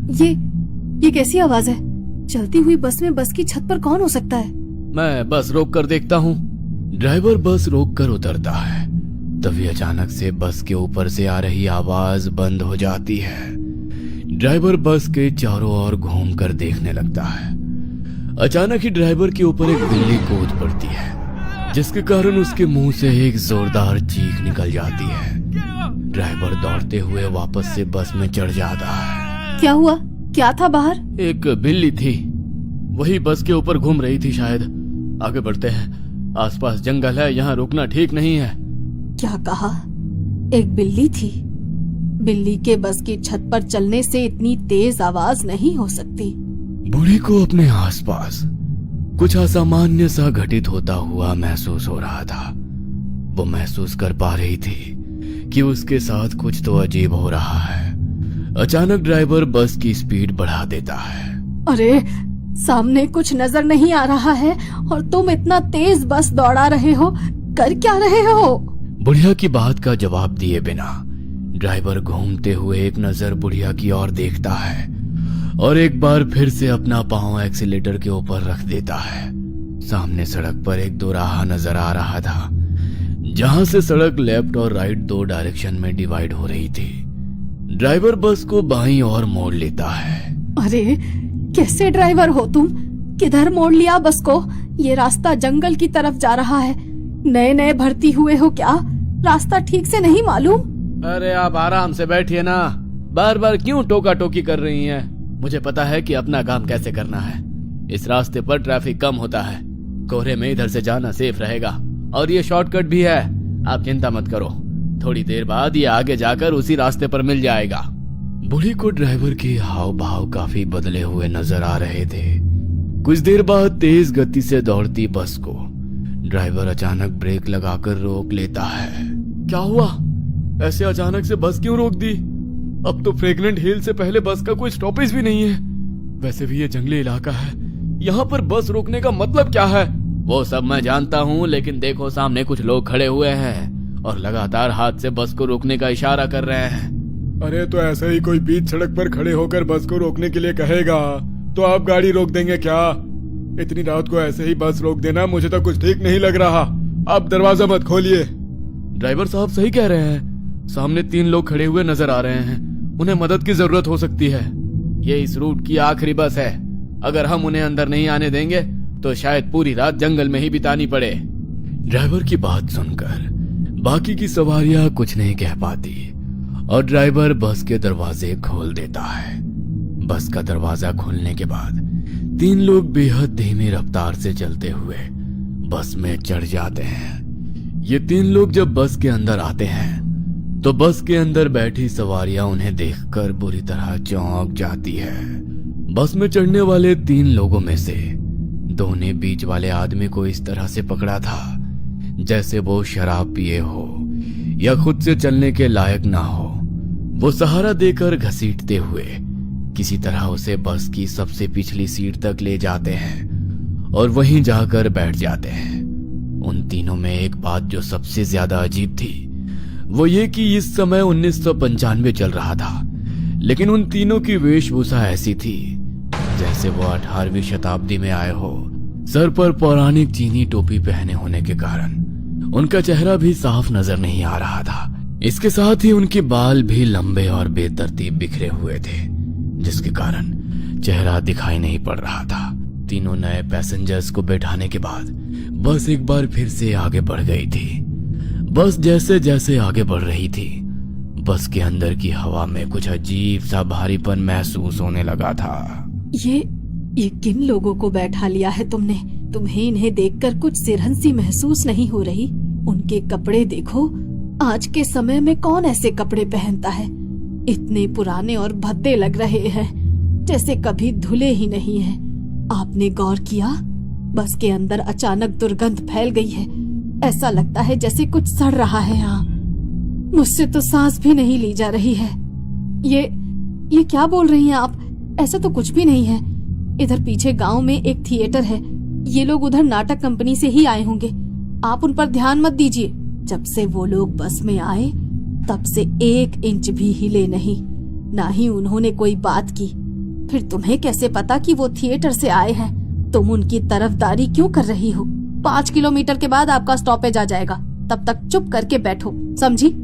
ये कैसी आवाज है? चलती हुई बस में बस की छत पर कौन हो सकता है? मैं बस रोक कर देखता हूँ। ड्राइवर बस रोक कर उतरता है। तभी अचानक से बस के ऊपर से आ रही आवाज बंद हो जाती है। ड्राइवर बस के चारों ओर घूम कर देखने लगता है। अचानक ही ड्राइवर के ऊपर एक बिल्ली कूद पड़ती है, जिसके कारण उसके मुंह से एक जोरदार चीख निकल जाती है। ड्राइवर दौड़ते हुए वापस से बस में चढ़ जाता है। क्या हुआ? क्या था बाहर? एक बिल्ली थी, वही बस के ऊपर घूम रही थी शायद। आगे बढ़ते हैं, आसपास जंगल है, यहाँ रुकना ठीक नहीं है। क्या कहा? एक बिल्ली थी? बिल्ली के बस की छत पर चलने से इतनी तेज आवाज नहीं हो सकती। बूढ़ी को अपने आसपास कुछ असामान्य सा घटित होता हुआ महसूस हो रहा था। वो महसूस कर पा रही थी कि उसके साथ कुछ तो अजीब हो रहा है। अचानक ड्राइवर बस की स्पीड बढ़ा देता है। अरे, सामने कुछ नजर नहीं आ रहा है और तुम इतना तेज बस दौड़ा रहे हो, कर क्या रहे हो? बुढ़िया की बात का जवाब दिए बिना ड्राइवर घूमते हुए एक नजर बुढ़िया की ओर देखता है और एक बार फिर से अपना पांव एक्सीलेटर के ऊपर रख देता है। सामने सड़क पर एक दोराहा नजर आ रहा था, जहां से सड़क लेफ्ट और राइट दो डायरेक्शन में डिवाइड हो रही थी। ड्राइवर बस को बाईं ओर मोड़ लेता है। अरे, कैसे ड्राइवर हो तुम? किधर मोड़ लिया बस को? ये रास्ता जंगल की तरफ जा रहा है। नए नए भर्ती हुए हो क्या? रास्ता ठीक से नहीं मालूम? अरे आप आराम से बैठिए ना, बार बार क्यों टोका टोकी कर रही हैं? मुझे पता है कि अपना काम कैसे करना है। इस रास्ते पर ट्रैफिक कम होता है, कोहरे में इधर से जाना सेफ रहेगा और ये शॉर्टकट भी है। आप चिंता मत करो, थोड़ी देर बाद ये आगे जाकर उसी रास्ते पर मिल जाएगा। बूढ़ी को ड्राइवर के हाव भाव काफी बदले हुए नजर आ रहे थे। कुछ देर बाद तेज गति से दौड़ती बस को ड्राइवर अचानक ब्रेक लगाकर रोक लेता है। क्या हुआ? ऐसे अचानक से बस क्यों रोक दी? अब तो फ्रेगनेंट हिल से पहले बस का कोई स्टॉपेज भी नहीं है। वैसे भी ये जंगली इलाका है, यहाँ पर बस रोकने का मतलब क्या है? वो सब मैं जानता हूँ, लेकिन देखो सामने कुछ लोग खड़े हुए हैं और लगातार हाथ से बस को रोकने का इशारा कर रहे हैं। अरे तो ऐसे ही कोई बीच सड़क पर खड़े होकर बस को रोकने के लिए कहेगा तो आप गाड़ी रोक देंगे क्या? इतनी रात को ऐसे ही बस रोक देना मुझे तो कुछ ठीक नहीं लग रहा। आप दरवाजा मत खोलिए। ड्राइवर साहब सही कह रहे हैं, सामने 3 लोग खड़े हुए नजर आ रहे हैं, उन्हें मदद की जरूरत हो सकती है। ये इस रूट की आखिरी बस है, अगर हम उन्हें अंदर नहीं आने देंगे तो शायद पूरी रात जंगल में ही बितानी पड़े। ड्राइवर की बात सुनकर बाकी की सवारियां कुछ नहीं कह पाती और ड्राइवर बस के दरवाजे खोल देता है। बस का दरवाजा खोलने के बाद 3 लोग बेहद धीमी रफ्तार से चलते हुए बस में चढ़ जाते हैं। ये 3 लोग जब बस के अंदर आते हैं तो बस के अंदर बैठी सवारियां उन्हें देखकर बुरी तरह चौंक जाती है। बस में चढ़ने वाले 3 लोगों में से 2 ने बीच वाले आदमी को इस तरह से पकड़ा था जैसे वो शराब पिए हो या खुद से चलने के लायक ना हो। वो सहारा देकर घसीटते हुए किसी तरह उसे बस की सबसे पिछली सीट तक ले जाते हैं और वहीं जाकर बैठ जाते हैं। उन तीनों में एक बात जो सबसे ज्यादा अजीब थी वो ये कि इस समय 1995 चल रहा था, लेकिन उन तीनों की वेशभूषा ऐसी थी जैसे वो 18वीं शताब्दी में आए हो। सर पर पौराणिक चीनी टोपी पहने होने के कारण उनका चेहरा भी साफ नजर नहीं आ रहा था। इसके साथ ही उनके बाल भी लंबे और बेतरतीब बिखरे हुए थे, जिसके कारण चेहरा दिखाई नहीं पड़ रहा था। तीनों नए पैसेंजर्स को बैठाने के बाद बस एक बार फिर से आगे बढ़ गई थी। बस जैसे जैसे आगे बढ़ रही थी, बस के अंदर की हवा में कुछ अजीब सा भारीपन महसूस होने लगा था। ये किन लोगों को बैठा लिया है तुमने? तुम्हें इन्हें देखकर कुछ सिरहंसी महसूस नहीं हो रही? उनके कपड़े देखो, आज के समय में कौन ऐसे कपड़े पहनता है? इतने पुराने और भद्दे लग रहे हैं, जैसे कभी धुले ही नहीं हैं। आपने गौर किया? बस के अंदर अचानक दुर्गंध फैल गई है। ऐसा लगता है जैसे कुछ सड़ रहा है यहाँ। मुझसे तो सांस भी नहीं ली जा रही है। ये क्या बोल रही हैं आप? ऐसा तो कुछ भी नहीं है। इधर पीछे गांव में एक थिएटर है, ये लोग उधर नाटक कंपनी से ही आए होंगे। आप उन पर ध्यान मत दीजिए। जब से वो लोग बस में आए, तब से 1 इंच भी हिले नहीं, ना ही उन्होंने कोई बात की। फिर तुम्हें कैसे पता कि वो थिएटर से आए हैं? तुम उनकी तरफदारी क्यों कर रही हो? 5 किलोमीटर के बाद आपका स्टॉपेज आ जाएगा, तब तक चुप करके बैठो, समझी?